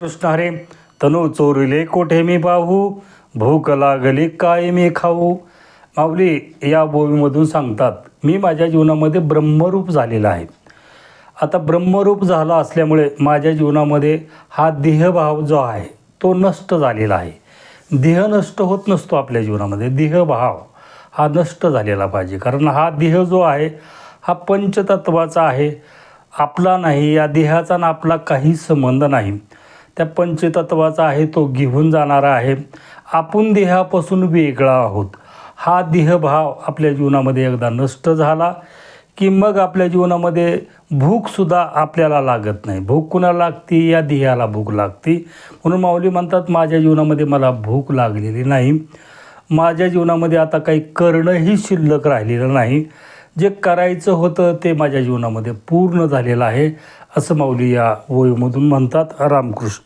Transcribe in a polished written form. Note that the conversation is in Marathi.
कृष्ण हरे. तनु चोरिले कोठे मी पाहू, भूक लागली काय मी खाऊ. माऊली या ओवीमधून सांगतात, मी माझ्या जीवनामध्ये ब्रह्मरूप झालेला आहे. आता ब्रह्मरूप झाला असल्यामुळे माझ्या जीवनामध्ये हा देहभाव जो आहे तो नष्ट झालेला आहे. देह नष्ट होत नसतो आपल्या जीवनामध्ये, देहभाव हा नष्ट झालेला पाहिजे. कारण हा देह जो आहे हा पंचतत्वाचा आहे, आपला नाही. या देहाचा ना आपला काही संबंध नाही, त्या पंचतत्वाचा आहे. तो घेऊन जाणारा आहे. आपण देहापासून वेगळा आहोत. हा देहभाव आपल्या जीवनामध्ये एकदा नष्ट झाला की मग आपल्या जीवनामध्ये भूकसुद्धा आपल्याला लागत नाही. भूक कुणाला लागती? या देहाला भूक लागती. म्हणून माऊली म्हणतात, माझ्या जीवनामध्ये मला भूक लागलेली नाही. माझ्या जीवनामध्ये आता काही करणंही शिल्लक राहिलेलं नाही. जे करायचं होतं ते माझ्या जीवनामध्ये पूर्ण झालेलं आहे, असं माऊली या ओळीमधून म्हणतात. रामकृष्ण.